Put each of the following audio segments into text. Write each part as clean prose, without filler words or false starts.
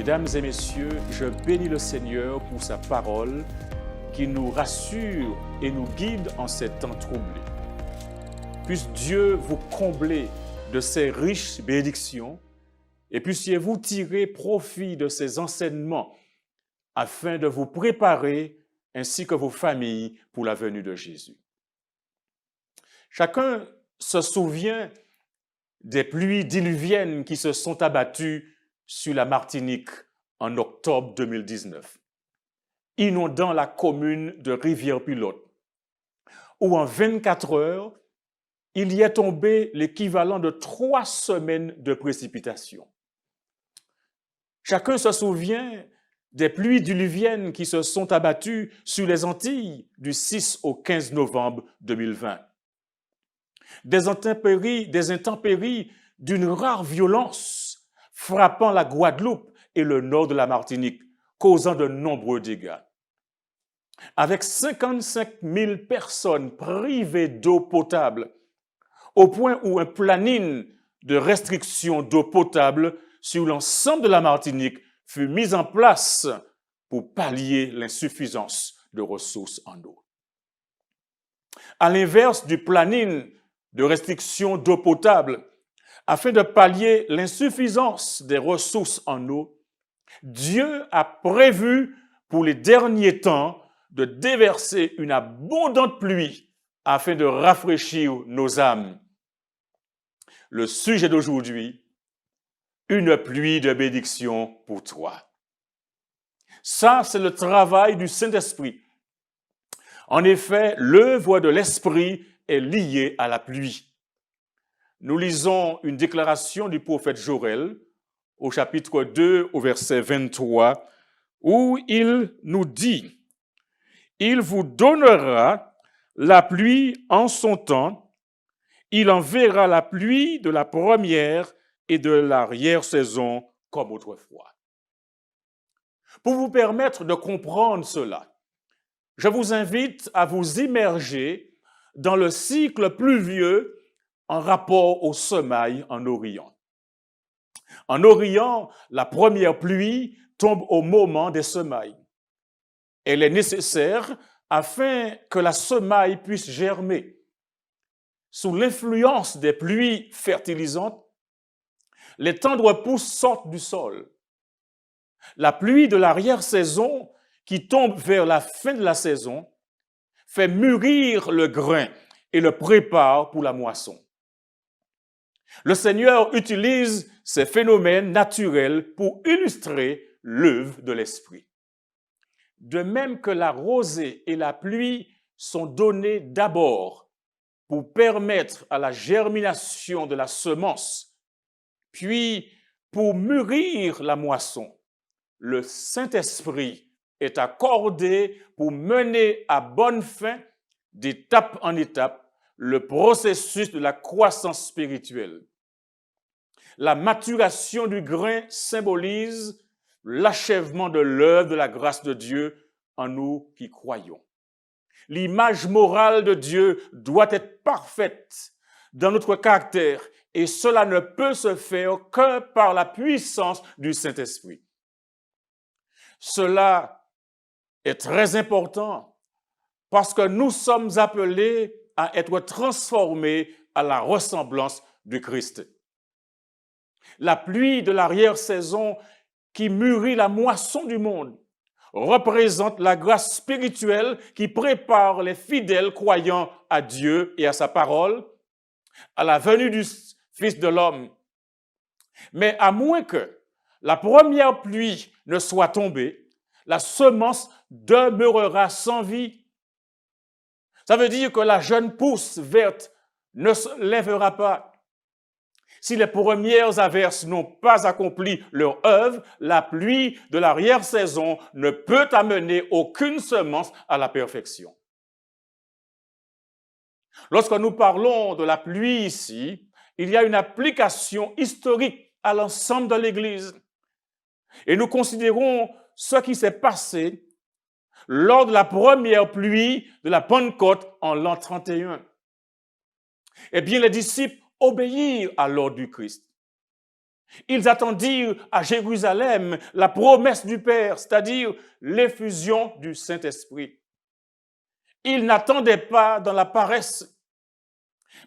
Mesdames et messieurs, je bénis le Seigneur pour sa parole qui nous rassure et nous guide en ces temps troublés. Puisse Dieu vous combler de ses riches bénédictions et puissiez-vous tirer profit de ces enseignements afin de vous préparer ainsi que vos familles pour la venue de Jésus. Chacun se souvient des pluies diluviennes qui se sont abattues sur la Martinique en octobre 2019, inondant la commune de Rivière-Pilote, où en 24 heures, il y est tombé l'équivalent de 3 semaines de précipitations. Chacun se souvient des pluies diluviennes qui se sont abattues sur les Antilles du 6 au 15 novembre 2020. Des intempéries d'une rare violence frappant la Guadeloupe et le nord de la Martinique, causant de nombreux dégâts. Avec 55 000 personnes privées d'eau potable, au point où un planning de restriction d'eau potable sur l'ensemble de la Martinique fut mis en place pour pallier l'insuffisance de ressources en eau. À l'inverse du planning de restriction d'eau potable, afin de pallier l'insuffisance des ressources en eau, Dieu a prévu pour les derniers temps de déverser une abondante pluie afin de rafraîchir nos âmes. Le sujet d'aujourd'hui, une pluie de bénédiction pour toi. Ça, c'est le travail du Saint-Esprit. En effet, l'œuvre de l'Esprit est liée à la pluie. Nous lisons une déclaration du prophète Joël au chapitre 2, au verset 23, où il nous dit « Il vous donnera la pluie en son temps, il enverra la pluie de la première et de l'arrière-saison comme autrefois. » Pour vous permettre de comprendre cela, je vous invite à vous immerger dans le cycle pluvieux en rapport au semail en Orient. En Orient, la première pluie tombe au moment des semailles. Elle est nécessaire afin que la semaille puisse germer. Sous l'influence des pluies fertilisantes, les tendres pousses sortent du sol. La pluie de l'arrière-saison, qui tombe vers la fin de la saison, fait mûrir le grain et le prépare pour la moisson. Le Seigneur utilise ces phénomènes naturels pour illustrer l'œuvre de l'Esprit. De même que la rosée et la pluie sont données d'abord pour permettre à la germination de la semence, puis pour mûrir la moisson, le Saint-Esprit est accordé pour mener à bonne fin, d'étape en étape, le processus de la croissance spirituelle. La maturation du grain symbolise l'achèvement de l'œuvre de la grâce de Dieu en nous qui croyons. L'image morale de Dieu doit être parfaite dans notre caractère et cela ne peut se faire que par la puissance du Saint-Esprit. Cela est très important parce que nous sommes appelés à être transformés à la ressemblance du Christ. La pluie de l'arrière-saison qui mûrit la moisson du monde représente la grâce spirituelle qui prépare les fidèles croyants à Dieu et à sa parole, à la venue du Fils de l'homme. Mais à moins que la première pluie ne soit tombée, la semence demeurera sans vie. Ça veut dire que la jeune pousse verte ne se lèvera pas. Si les premières averses n'ont pas accompli leur œuvre, la pluie de l'arrière-saison ne peut amener aucune semence à la perfection. Lorsque nous parlons de la pluie ici, il y a une application historique à l'ensemble de l'Église. Et nous considérons ce qui s'est passé lors de la première pluie de la Pentecôte en l'an 31. Eh bien, les disciples obéirent à l'ordre du Christ. Ils attendirent à Jérusalem la promesse du Père, c'est-à-dire l'effusion du Saint-Esprit. Ils n'attendaient pas dans la paresse,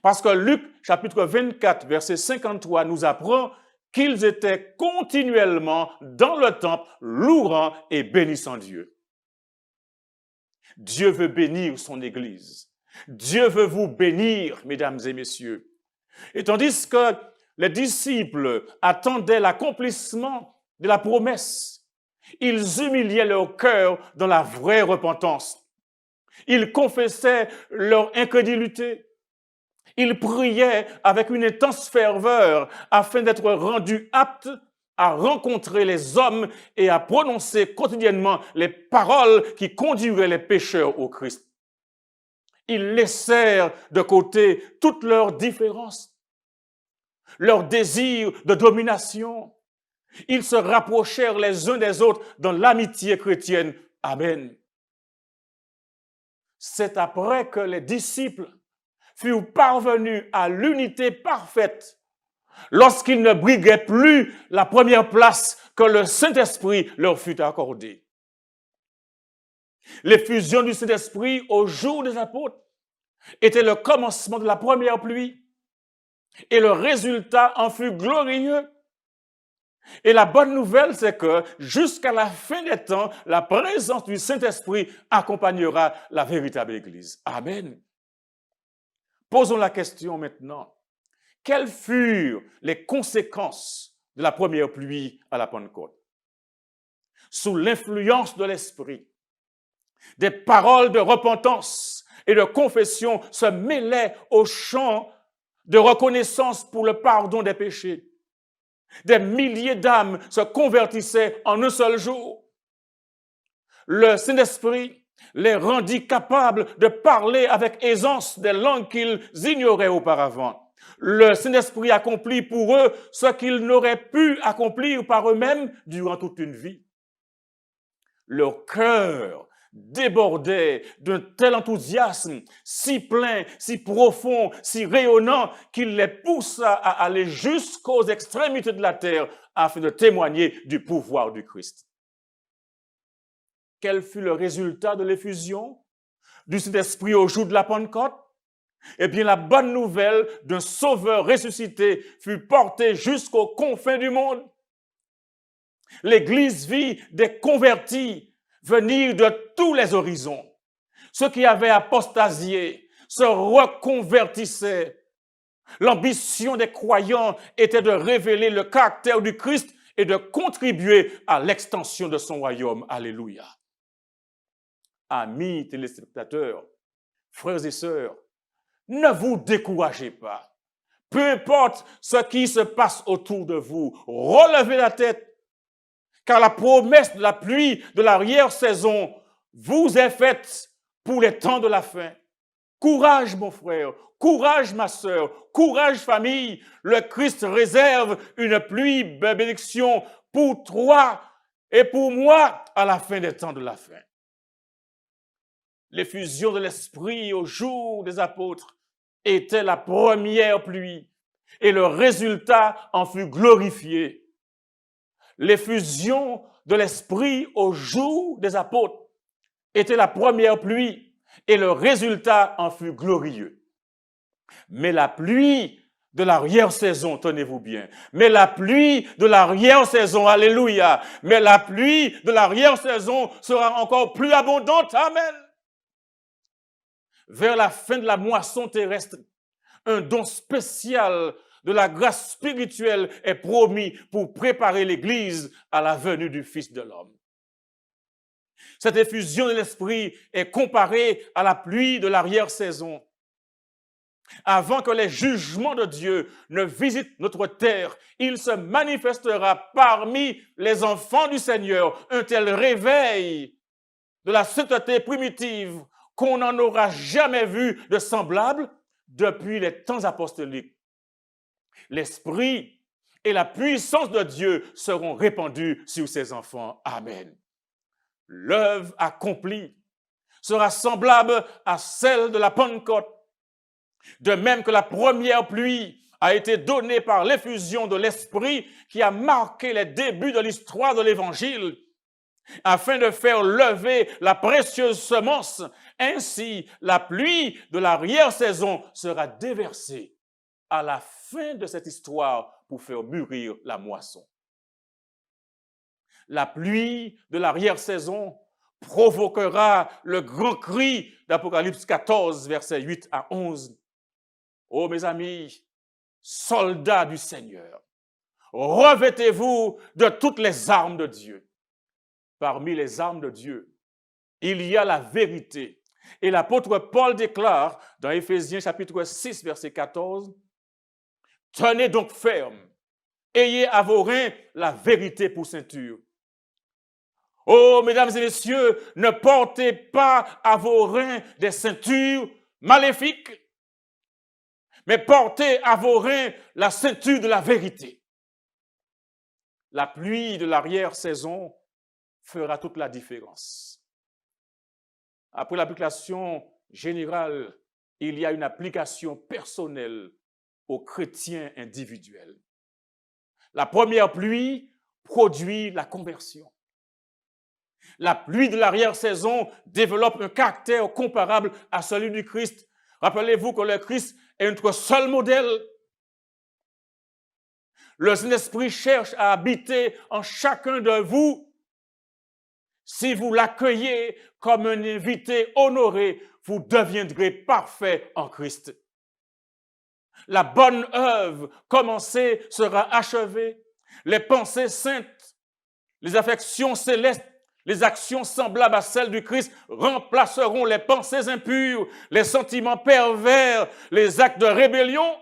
parce que Luc chapitre 24, verset 53 nous apprend qu'ils étaient continuellement dans le temple, louant et bénissant Dieu. Dieu veut bénir son Église. Dieu veut vous bénir, mesdames et messieurs. Et tandis que les disciples attendaient l'accomplissement de la promesse, ils humiliaient leur cœur dans la vraie repentance. Ils confessaient leur incrédulité. Ils priaient avec une intense ferveur afin d'être rendus aptes à rencontrer les hommes et à prononcer quotidiennement les paroles qui conduiraient les pécheurs au Christ. Ils laissèrent de côté toutes leurs différences, leurs désirs de domination. Ils se rapprochèrent les uns des autres dans l'amitié chrétienne. Amen. C'est après que les disciples furent parvenus à l'unité parfaite lorsqu'ils ne briguaient plus la première place que le Saint-Esprit leur fut accordé. L'effusion du Saint-Esprit au jour des apôtres était le commencement de la première pluie et le résultat en fut glorieux. Et la bonne nouvelle, c'est que jusqu'à la fin des temps, la présence du Saint-Esprit accompagnera la véritable Église. Amen. Posons la question maintenant. Quelles furent les conséquences de la première pluie à la Pentecôte? Sous l'influence de l'Esprit, des paroles de repentance et de confession se mêlaient au chant de reconnaissance pour le pardon des péchés. Des milliers d'âmes se convertissaient en un seul jour. Le Saint-Esprit les rendit capables de parler avec aisance des langues qu'ils ignoraient auparavant. Le Saint-Esprit accomplit pour eux ce qu'ils n'auraient pu accomplir par eux-mêmes durant toute une vie. Leur cœur débordait d'un tel enthousiasme, si plein, si profond, si rayonnant, qu'il les poussa à aller jusqu'aux extrémités de la terre afin de témoigner du pouvoir du Christ. Quel fut le résultat de l'effusion du Saint-Esprit au jour de la Pentecôte? Eh bien, la bonne nouvelle d'un Sauveur ressuscité fut portée jusqu'aux confins du monde. L'Église vit des convertis venir de tous les horizons. Ceux qui avaient apostasié se reconvertissaient. L'ambition des croyants était de révéler le caractère du Christ et de contribuer à l'extension de son royaume. Alléluia. Amis téléspectateurs, frères et sœurs, ne vous découragez pas. Peu importe ce qui se passe autour de vous, relevez la tête, car la promesse de la pluie de l'arrière-saison vous est faite pour les temps de la fin. Courage, mon frère, courage, ma sœur, courage, famille. Le Christ réserve une pluie de bénédiction pour toi et pour moi à la fin des temps de la fin. L'effusion de l'Esprit au jour des apôtres était la première pluie et le résultat en fut glorifié. L'effusion de l'Esprit au jour des apôtres était la première pluie et le résultat en fut glorieux. Mais la pluie de l'arrière-saison, tenez-vous bien, mais la pluie de l'arrière-saison, alléluia, mais la pluie de l'arrière-saison sera encore plus abondante, amen. Vers la fin de la moisson terrestre, un don spécial de la grâce spirituelle est promis pour préparer l'Église à la venue du Fils de l'homme. Cette effusion de l'Esprit est comparée à la pluie de l'arrière-saison. Avant que les jugements de Dieu ne visitent notre terre, il se manifestera parmi les enfants du Seigneur un tel réveil de la sainteté primitive qu'on n'en aura jamais vu de semblable depuis les temps apostoliques. L'Esprit et la puissance de Dieu seront répandus sur ses enfants. Amen. L'œuvre accomplie sera semblable à celle de la Pentecôte. De même que la première pluie a été donné par l'effusion de l'Esprit qui a marqué les débuts de l'histoire de l'Évangile, afin de faire lever la précieuse semence. Ainsi, la pluie de l'arrière-saison sera déversée à la fin de cette histoire pour faire mûrir la moisson. La pluie de l'arrière-saison provoquera le grand cri d'Apocalypse 14, versets 8 à 11. Oh mes amis, soldats du Seigneur, revêtez-vous de toutes les armes de Dieu. Parmi les armes de Dieu, il y a la vérité. Et l'apôtre Paul déclare dans Éphésiens chapitre 6, verset 14, « Tenez donc ferme, ayez à vos reins la vérité pour ceinture. » Oh, mesdames et messieurs, ne portez pas à vos reins des ceintures maléfiques, mais portez à vos reins la ceinture de la vérité. La pluie de l'arrière-saison fera toute la différence. Après l'application générale, il y a une application personnelle aux chrétiens individuels. La première pluie produit la conversion. La pluie de l'arrière-saison développe un caractère comparable à celui du Christ. Rappelez-vous que le Christ est notre seul modèle. Le Saint-Esprit cherche à habiter en chacun de vous. Si vous l'accueillez comme un invité honoré, vous deviendrez parfait en Christ. La bonne œuvre commencée sera achevée. Les pensées saintes, les affections célestes, les actions semblables à celles du Christ remplaceront les pensées impures, les sentiments pervers, les actes de rébellion.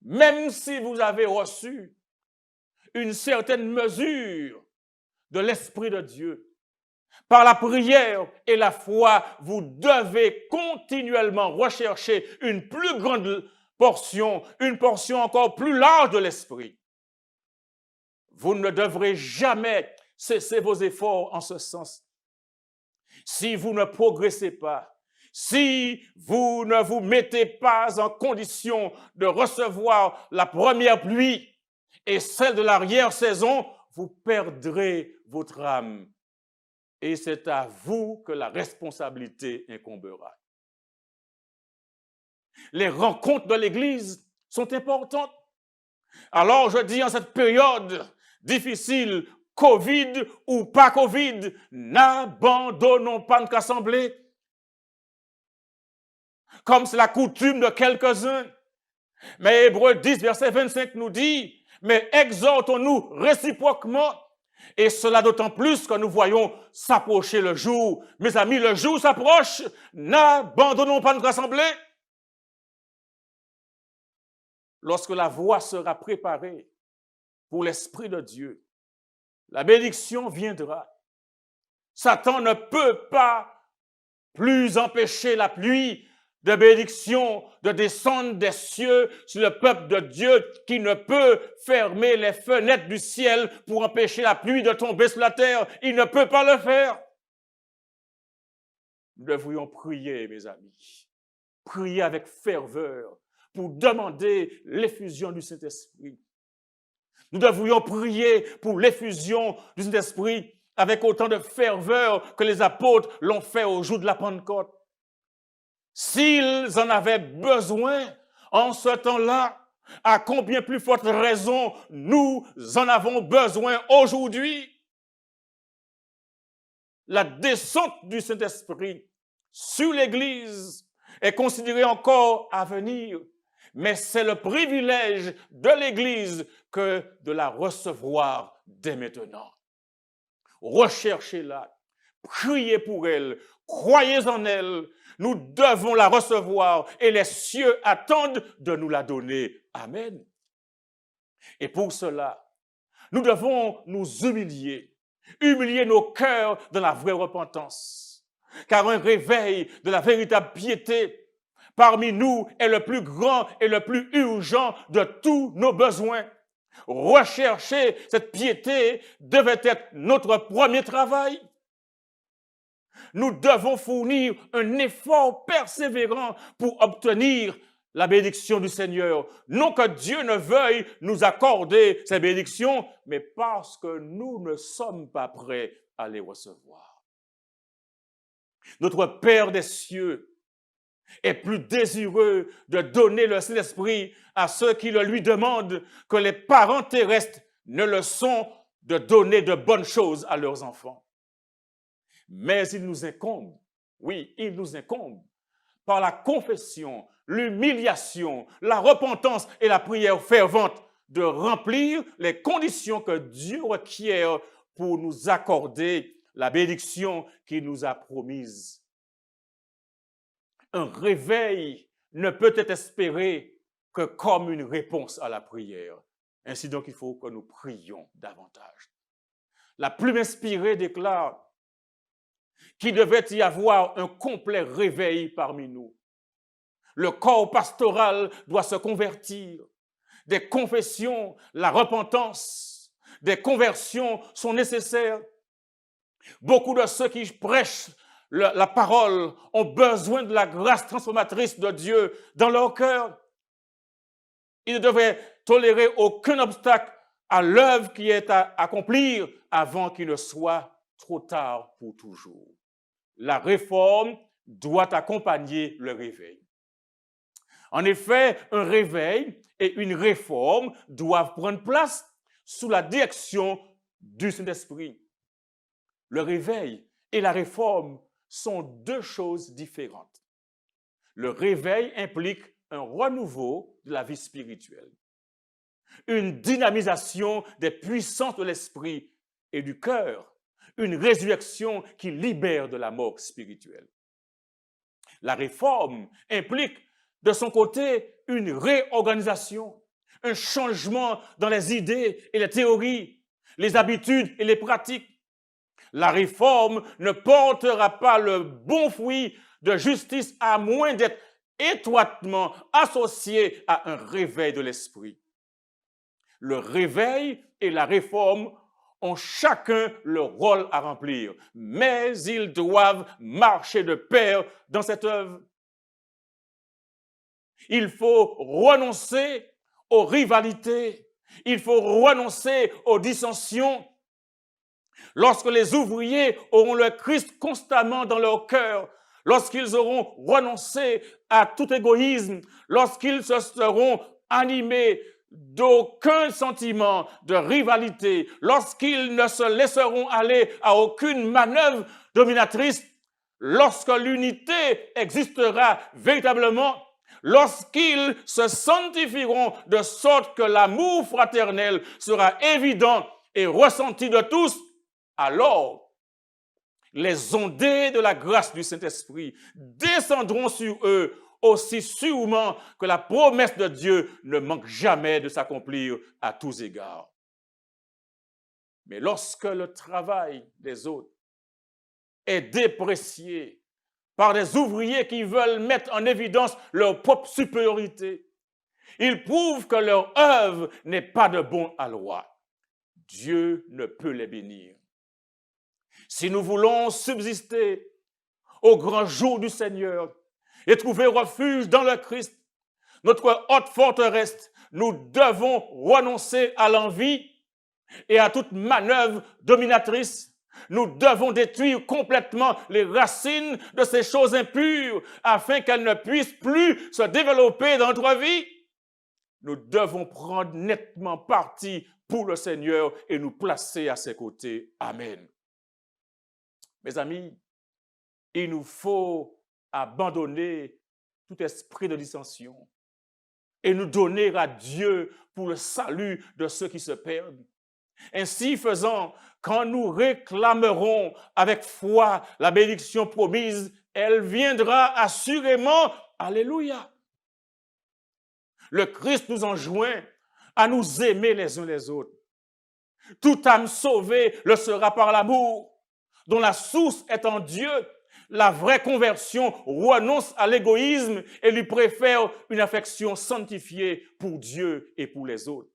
Même si vous avez reçu une certaine mesure de l'Esprit de Dieu, par la prière et la foi, vous devez continuellement rechercher une plus grande portion, une portion encore plus large de l'Esprit. Vous ne devrez jamais cesser vos efforts en ce sens. Si vous ne progressez pas, si vous ne vous mettez pas en condition de recevoir la première pluie et celle de l'arrière-saison, vous perdrez votre âme. Et c'est à vous que la responsabilité incombera. Les rencontres de l'Église sont importantes. Alors je dis en cette période difficile, Covid ou pas Covid, n'abandonnons pas notre assemblée. Comme c'est la coutume de quelques-uns. Mais Hébreux 10, verset 25 nous dit, mais exhortons-nous réciproquement. Et cela d'autant plus que nous voyons s'approcher le jour. Mes amis, le jour s'approche. N'abandonnons pas notre assemblée. Lorsque la voie sera préparée pour l'Esprit de Dieu, la bénédiction viendra. Satan ne peut pas plus empêcher la pluie de bénédiction de descendre des cieux sur le peuple de Dieu, qui ne peut fermer les fenêtres du ciel pour empêcher la pluie de tomber sur la terre. Il ne peut pas le faire. Nous devrions prier, mes amis, prier avec ferveur pour demander l'effusion du Saint-Esprit. Nous devrions prier pour l'effusion du Saint-Esprit avec autant de ferveur que les apôtres l'ont fait au jour de la Pentecôte. S'ils en avaient besoin en ce temps-là, à combien plus forte raison nous en avons besoin aujourd'hui? La descente du Saint-Esprit sur l'Église est considérée encore à venir, mais c'est le privilège de l'Église que de la recevoir dès maintenant. Recherchez-la, priez pour elle, croyez en elle. Nous devons la recevoir et les cieux attendent de nous la donner. Amen. Et pour cela, nous devons nous humilier nos cœurs dans la vraie repentance. Car un réveil de la véritable piété parmi nous est le plus grand et le plus urgent de tous nos besoins. Rechercher cette piété devait être notre premier travail. Nous devons fournir un effort persévérant pour obtenir la bénédiction du Seigneur. Non que Dieu ne veuille nous accorder ces bénédictions, mais parce que nous ne sommes pas prêts à les recevoir. Notre Père des cieux est plus désireux de donner le Saint-Esprit à ceux qui le lui demandent que les parents terrestres ne le sont de donner de bonnes choses à leurs enfants. Mais il nous incombe, oui, il nous incombe, par la confession, l'humiliation, la repentance et la prière fervente, de remplir les conditions que Dieu requiert pour nous accorder la bénédiction qu'il nous a promise. Un réveil ne peut être espéré que comme une réponse à la prière. Ainsi donc, il faut que nous prions davantage. La plume inspirée déclare qu'il devait y avoir un complet réveil parmi nous. Le corps pastoral doit se convertir. Des confessions, la repentance, des conversions sont nécessaires. Beaucoup de ceux qui prêchent la parole ont besoin de la grâce transformatrice de Dieu dans leur cœur. Ils ne devraient tolérer aucun obstacle à l'œuvre qui est à accomplir avant qu'il ne soit trop tard pour toujours. La réforme doit accompagner le réveil. En effet, un réveil et une réforme doivent prendre place sous la direction du Saint-Esprit. Le réveil et la réforme sont deux choses différentes. Le réveil implique un renouveau de la vie spirituelle, une dynamisation des puissances de l'esprit et du cœur, une résurrection qui libère de la mort spirituelle. La réforme implique de son côté une réorganisation, un changement dans les idées et les théories, les habitudes et les pratiques. La réforme ne portera pas le bon fruit de justice à moins d'être étroitement associée à un réveil de l'esprit. Le réveil et la réforme ont chacun leur rôle à remplir, mais ils doivent marcher de pair dans cette œuvre. Il faut renoncer aux rivalités, il faut renoncer aux dissensions. Lorsque les ouvriers auront le Christ constamment dans leur cœur, lorsqu'ils auront renoncé à tout égoïsme, lorsqu'ils se seront animés d'aucun sentiment de rivalité, lorsqu'ils ne se laisseront aller à aucune manœuvre dominatrice, lorsque l'unité existera véritablement, lorsqu'ils se sanctifieront de sorte que l'amour fraternel sera évident et ressenti de tous, alors les ondées de la grâce du Saint-Esprit descendront sur eux aussi sûrement que la promesse de Dieu ne manque jamais de s'accomplir à tous égards. Mais lorsque le travail des autres est déprécié par des ouvriers qui veulent mettre en évidence leur propre supériorité, ils prouvent que leur œuvre n'est pas de bon aloi. Dieu ne peut les bénir. Si nous voulons subsister au grand jour du Seigneur et trouver refuge dans le Christ, notre haute forteresse, nous devons renoncer à l'envie et à toute manœuvre dominatrice. Nous devons détruire complètement les racines de ces choses impures afin qu'elles ne puissent plus se développer dans notre vie. Nous devons prendre nettement parti pour le Seigneur et nous placer à ses côtés. Amen. Mes amis, il nous faut abandonner tout esprit de dissension et nous donner à Dieu pour le salut de ceux qui se perdent. Ainsi faisant, quand nous réclamerons avec foi la bénédiction promise, elle viendra assurément. Alléluia. Le Christ nous enjoint à nous aimer les uns les autres. Toute âme sauvée le sera par l'amour, dont la source est en Dieu. La vraie conversion renonce à l'égoïsme et lui préfère une affection sanctifiée pour Dieu et pour les autres.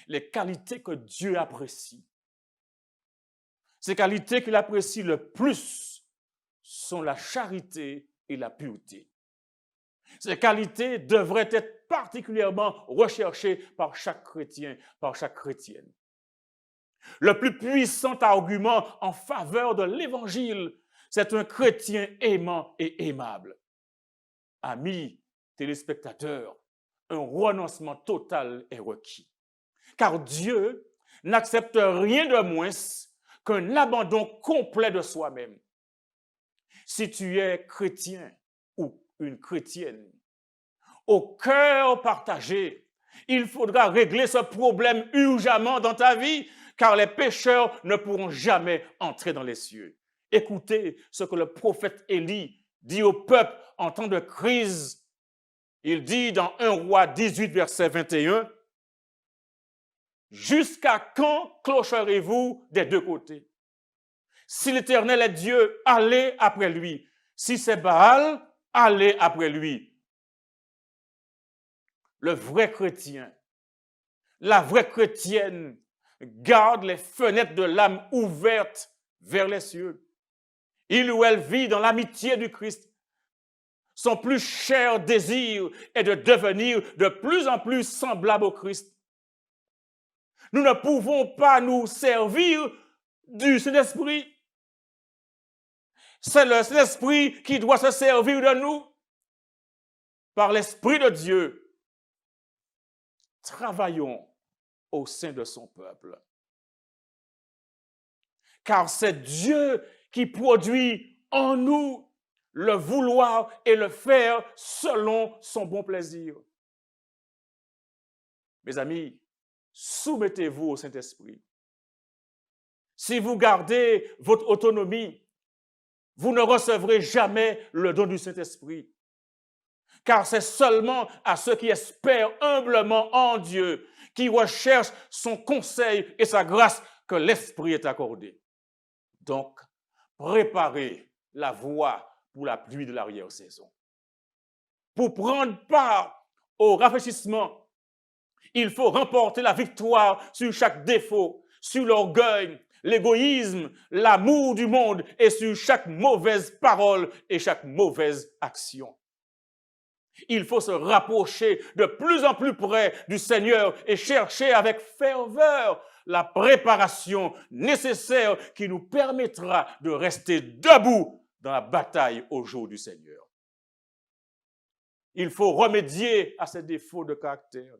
Les qualités que Dieu apprécie, ces qualités qu'il apprécie le plus sont la charité et la pureté. Ces qualités devraient être particulièrement recherchées par chaque chrétien, par chaque chrétienne. Le plus puissant argument en faveur de l'Évangile, c'est un chrétien aimant et aimable. Amis, téléspectateurs, un renoncement total est requis. Car Dieu n'accepte rien de moins qu'un abandon complet de soi-même. Si tu es chrétien ou une chrétienne, au cœur partagé, il faudra régler ce problème urgemment dans ta vie, car les pécheurs ne pourront jamais entrer dans les cieux. Écoutez ce que le prophète Élie dit au peuple en temps de crise. Il dit dans 1 Roi 18, verset 21, « Jusqu'à quand clocherez-vous des deux côtés? Si l'Éternel est Dieu, allez après lui. Si c'est Baal, allez après lui. » Le vrai chrétien, la vraie chrétienne garde les fenêtres de l'âme ouvertes vers les cieux. Il ou elle vit dans l'amitié du Christ. Son plus cher désir est de devenir de plus en plus semblable au Christ. Nous ne pouvons pas nous servir du Saint-Esprit. C'est le Saint-Esprit qui doit se servir de nous. Par l'Esprit de Dieu, travaillons au sein de son peuple. Car c'est Dieu qui produit en nous le vouloir et le faire selon son bon plaisir. Mes amis, soumettez-vous au Saint-Esprit. Si vous gardez votre autonomie, vous ne recevrez jamais le don du Saint-Esprit. Car c'est seulement à ceux qui espèrent humblement en Dieu, qui recherchent son conseil et sa grâce, que l'Esprit est accordé. Donc, préparez la voie pour la pluie de l'arrière-saison. Pour prendre part au rafraîchissement, il faut remporter la victoire sur chaque défaut, sur l'orgueil, l'égoïsme, l'amour du monde et sur chaque mauvaise parole et chaque mauvaise action. Il faut se rapprocher de plus en plus près du Seigneur et chercher avec ferveur la préparation nécessaire qui nous permettra de rester debout dans la bataille au jour du Seigneur. Il faut remédier à ces défauts de caractère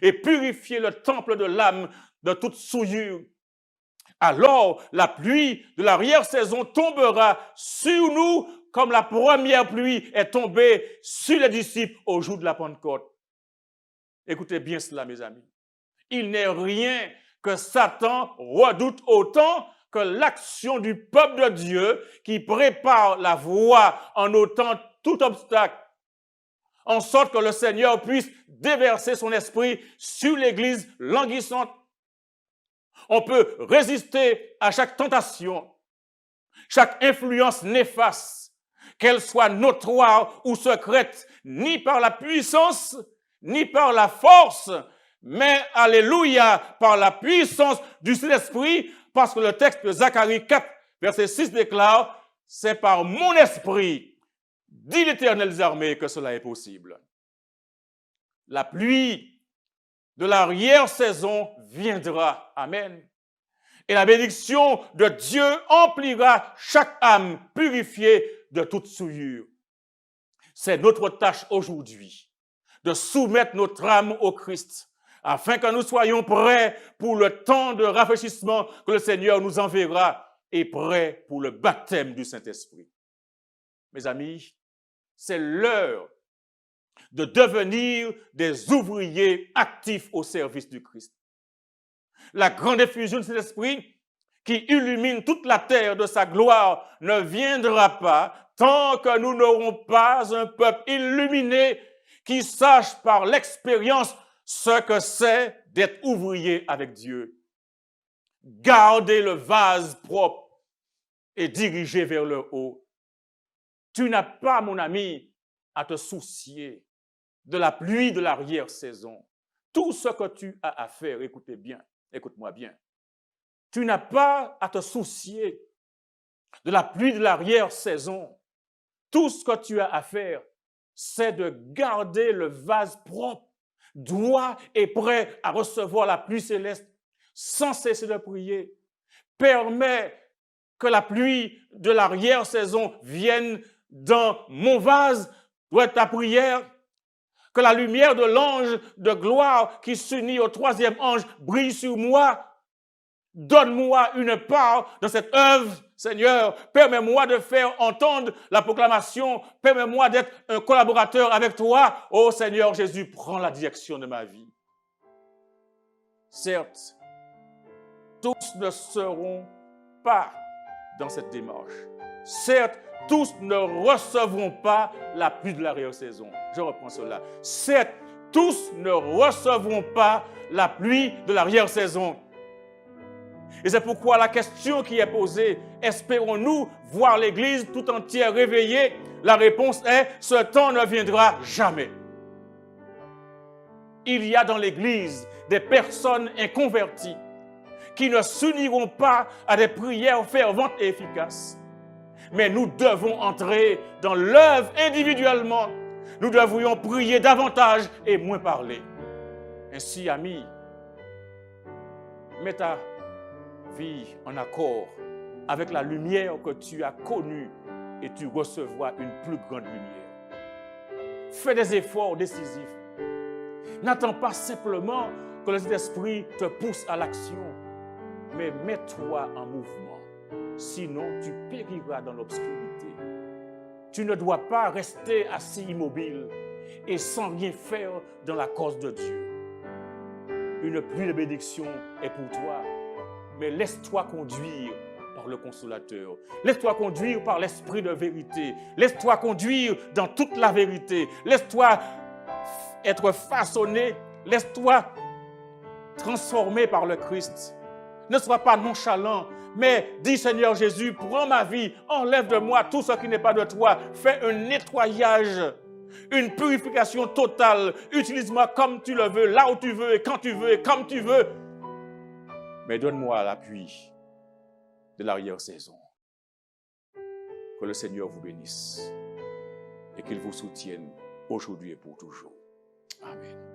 et purifier le temple de l'âme de toute souillure. Alors, la pluie de l'arrière-saison tombera sur nous comme la première pluie est tombée sur les disciples au jour de la Pentecôte. Écoutez bien cela, mes amis. Il n'est rien que Satan redoute autant que l'action du peuple de Dieu qui prépare la voie en ôtant tout obstacle, en sorte que le Seigneur puisse déverser son esprit sur l'Église languissante. On peut résister à chaque tentation, chaque influence néfaste, qu'elle soit notoire ou secrète, ni par la puissance, ni par la force, mais, alléluia, par la puissance du Saint-Esprit, parce que le texte de Zacharie 4, verset 6 déclare, « C'est par mon esprit, dit l'Éternel des armées, que cela est possible. » La pluie de l'arrière-saison viendra. Amen. Et la bénédiction de Dieu emplira chaque âme purifiée de toute souillure. C'est notre tâche aujourd'hui de soumettre notre âme au Christ afin que nous soyons prêts pour le temps de rafraîchissement que le Seigneur nous enverra et prêts pour le baptême du Saint-Esprit. Mes amis, c'est l'heure de devenir des ouvriers actifs au service du Christ. La grande effusion du Saint-Esprit qui illumine toute la terre de sa gloire ne viendra pas tant que nous n'aurons pas un peuple illuminé qui sache par l'expérience ce que c'est d'être ouvrier avec Dieu. Gardez le vase propre et dirigez vers le haut. Tu n'as pas, mon ami, à te soucier de la pluie de l'arrière-saison. Tout ce que tu as à faire, écoutez bien, écoute-moi bien. Tu n'as pas à te soucier de la pluie de l'arrière-saison. Tout ce que tu as à faire, c'est de garder le vase propre, droit et prêt à recevoir la pluie céleste, sans cesser de prier. Permets que la pluie de l'arrière-saison vienne dans mon vase, doit être ta prière. Que la lumière de l'ange de gloire qui s'unit au troisième ange brille sur moi. Donne-moi une part dans cette œuvre, Seigneur. Permets-moi de faire entendre la proclamation. Permets-moi d'être un collaborateur avec toi. Oh Seigneur Jésus, prends la direction de ma vie. Certes, tous ne seront pas dans cette démarche. Certes, tous ne recevront pas la pluie de l'arrière-saison. Je reprends cela. Certes, tous ne recevront pas la pluie de l'arrière-saison. Et c'est pourquoi la question qui est posée, espérons-nous voir l'Église tout entière réveillée? La réponse est, ce temps ne viendra jamais. Il y a dans l'Église des personnes inconverties qui ne s'uniront pas à des prières ferventes et efficaces. Mais nous devons entrer dans l'œuvre individuellement. Nous devrions prier davantage et moins parler. Ainsi, ami, mets ta vie en accord avec la lumière que tu as connue et tu recevras une plus grande lumière. Fais des efforts décisifs. N'attends pas simplement que le Saint-Esprit te pousse à l'action, mais mets-toi en mouvement. Sinon, tu périras dans l'obscurité. Tu ne dois pas rester assis immobile et sans rien faire dans la cause de Dieu. Une pluie de bénédiction est pour toi, mais laisse-toi conduire par le Consolateur. Laisse-toi conduire par l'Esprit de vérité. Laisse-toi conduire dans toute la vérité. Laisse-toi être façonné. Laisse-toi transformer par le Christ. Ne sois pas nonchalant, mais dis Seigneur Jésus, prends ma vie, enlève de moi tout ce qui n'est pas de toi. Fais un nettoyage, une purification totale. Utilise-moi comme tu le veux, là où tu veux, et quand tu veux, et comme tu veux. Mais donne-moi l'appui de l'arrière-saison. Que le Seigneur vous bénisse et qu'il vous soutienne aujourd'hui et pour toujours. Amen.